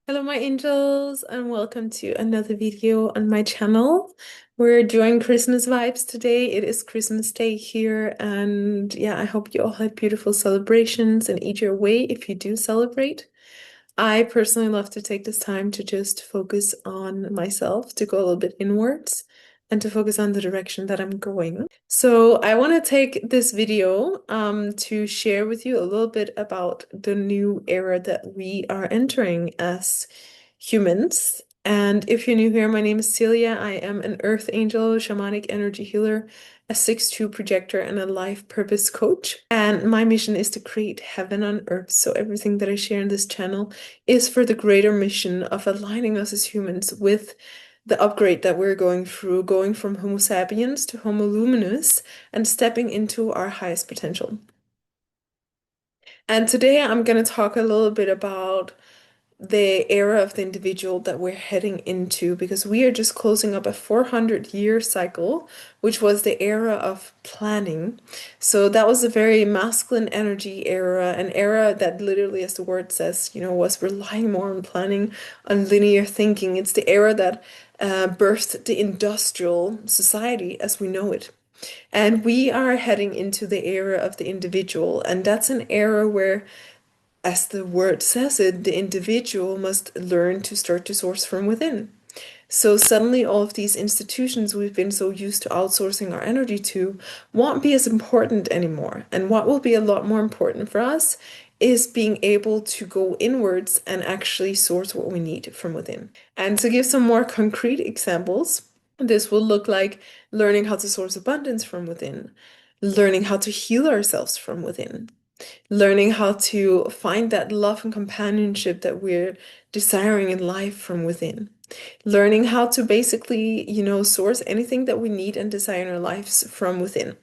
Hello, my angels, and welcome to another video on my channel. We're doing Christmas vibes today. It is Christmas Day here, and yeah, I hope you all had beautiful celebrations and eat your way if you do celebrate. I personally love to take this time to just focus on myself, to go a little bit inwards, and to focus on the direction that I'm going. So I want to take this video to share with you a little bit about the new era that we are entering as humans. And if you're new here, my name is Celia. I am an earth angel, shamanic energy healer, a 6-2 projector, and a life purpose coach. And my mission is to create heaven on earth. So everything that I share in this channel is for the greater mission of aligning us as humans with the upgrade that we're going through, going from Homo sapiens to Homo luminous and stepping into our highest potential. And today I'm going to talk a little bit about the era of the individual that we're heading into because we are just closing up a 400-year cycle, which was the era of planning. So that was a very masculine energy era, an era that literally, as the word says, was relying more on planning, on linear thinking. It's the era that birthed the industrial society as we know it. And we are heading into the era of the individual, and that's an era where, as the word says it, the individual must learn to start to source from within. So suddenly all of these institutions we've been so used to outsourcing our energy to won't be as important anymore. And what will be a lot more important for us is being able to go inwards and actually source what we need from within. And to give some more concrete examples, this will look like learning how to source abundance from within, learning how to heal ourselves from within, learning how to find that love and companionship that we're desiring in life from within, learning how to basically, source anything that we need and desire in our lives from within.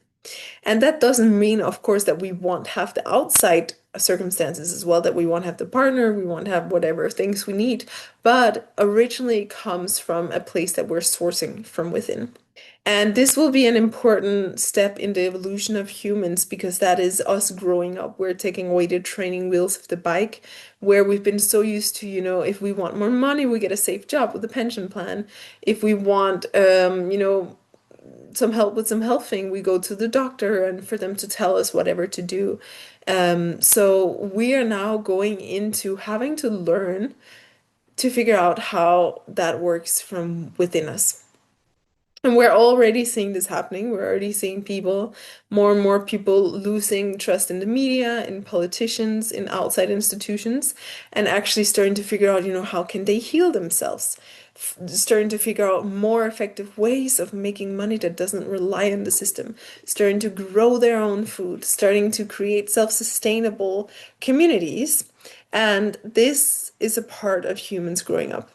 And that doesn't mean, of course, that we won't have the outside circumstances as well, that we won't have the partner, we won't have whatever things we need, but originally it comes from a place that we're sourcing from within. And this will be an important step in the evolution of humans because that is us growing up. We're taking away the training wheels of the bike, where we've been so used to, if we want more money, we get a safe job with a pension plan. If we want, some help with some health thing, we go to the doctor and for them to tell us whatever to do. So we are now going into having to learn to figure out how that works from within us. And we're already seeing this happening. We're already seeing more and more people losing trust in the media, in politicians, in outside institutions, and actually starting to figure out, how can they heal themselves? Starting to figure out more effective ways of making money that doesn't rely on the system, starting to grow their own food, starting to create self-sustainable communities. And this is a part of humans growing up.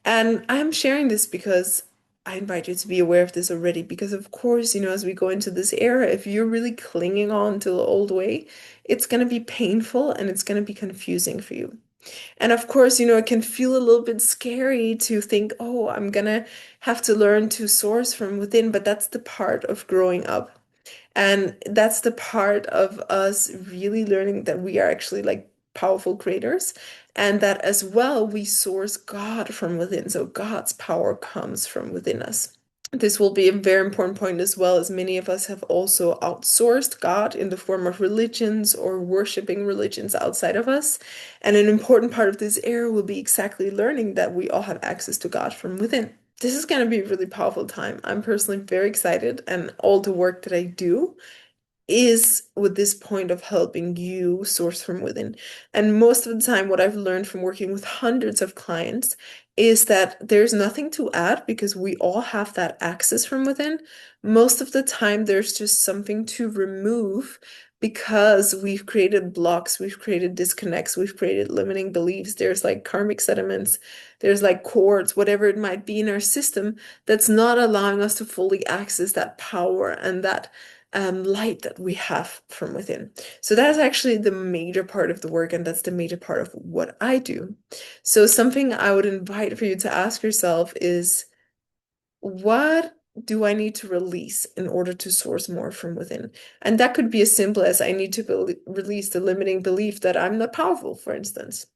And I'm sharing this because I invite you to be aware of this already, because of course, as we go into this era, if you're really clinging on to the old way, it's going to be painful and it's going to be confusing for you. And of course, it can feel a little bit scary to think, oh, I'm gonna have to learn to source from within, but that's the part of growing up. And that's the part of us really learning that we are actually like powerful creators, and that as well we source God from within. So God's power comes from within us. This will be a very important point as well, as many of us have also outsourced God in the form of religions or worshiping religions outside of us. And an important part of this era will be exactly learning that we all have access to God from within. This is going to be a really powerful time. I'm personally very excited, and all the work that I do is with this point of helping you source from within. And most of the time, what I've learned from working with hundreds of clients is that there's nothing to add because we all have that access from within. Most of the time, there's just something to remove because we've created blocks, we've created disconnects, we've created limiting beliefs. There's like karmic sediments, there's like cords, whatever it might be in our system that's not allowing us to fully access that power and that light that we have from within. So that's actually the major part of the work, and that's the major part of what I do. So something I would invite for you to ask yourself is, what do I need to release in order to source more from within? And that could be as simple as I need to release the limiting belief that I'm not powerful, for instance.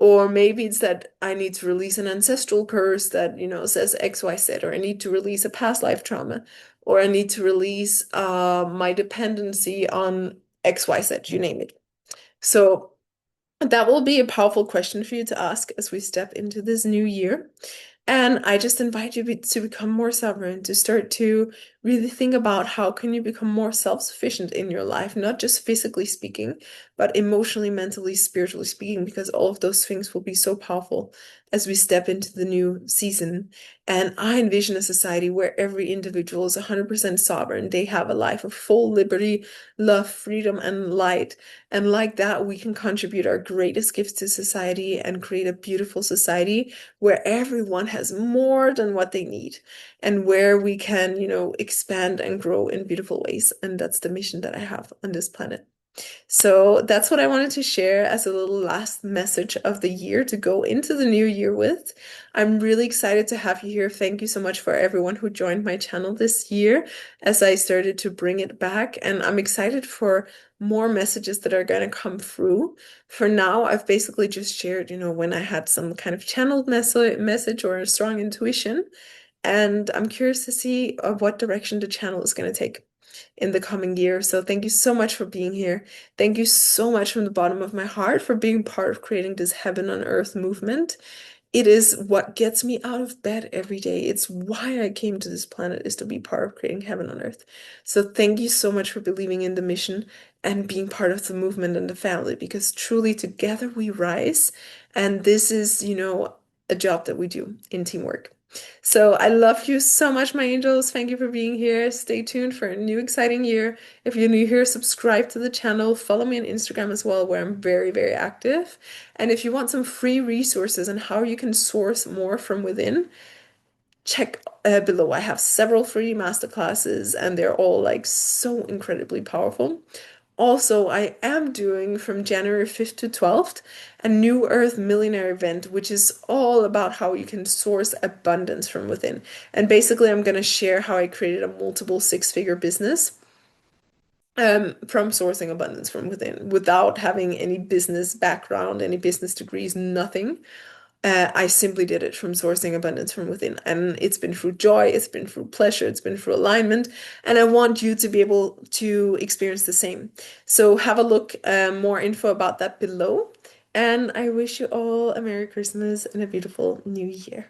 Or maybe it's that I need to release an ancestral curse that, says XYZ, or I need to release a past life trauma, or I need to release my dependency on XYZ, you name it. So that will be a powerful question for you to ask as we step into this new year. And I just invite you to become more sovereign, to start to really think about how can you become more self-sufficient in your life, not just physically speaking, but emotionally, mentally, spiritually speaking, because all of those things will be so powerful as we step into the new season. And I envision a society where every individual is 100% sovereign. They have a life of full liberty, love, freedom, and light. And like that, we can contribute our greatest gifts to society and create a beautiful society where everyone has more than what they need and where we can, expand and grow in beautiful ways. And that's the mission that I have on this planet. So that's what I wanted to share as a little last message of the year to go into the new year with. I'm really excited to have you here. Thank you so much for everyone who joined my channel this year as I started to bring it back. And I'm excited for more messages that are going to come through. For now, I've basically just shared, when I had some kind of channeled message or a strong intuition. And I'm curious to see what direction the channel is going to take in the coming year. So thank you so much for being here. Thank you so much from the bottom of my heart for being part of creating this heaven on earth movement. It is what gets me out of bed every day. It's why I came to this planet, is to be part of creating heaven on earth. So thank you so much for believing in the mission and being part of the movement and the family, because truly together we rise. And this is, a job that we do in teamwork. So I love you so much, my angels. Thank you for being here. Stay tuned for a new exciting year. If you're new here, subscribe to the channel. Follow me on Instagram as well, where I'm very, very active. And if you want some free resources on how you can source more from within, check below. I have several free masterclasses, and they're all like so incredibly powerful. Also, I am doing from January 5th to 12th a New Earth Millionaire event, which is all about how you can source abundance from within. And basically, I'm going to share how I created a multiple six-figure business from sourcing abundance from within without having any business background, any business degrees, nothing. I simply did it from sourcing abundance from within. And it's been through joy, it's been through pleasure, it's been through alignment. And I want you to be able to experience the same. So have a look, more info about that below. And I wish you all a Merry Christmas and a beautiful New Year.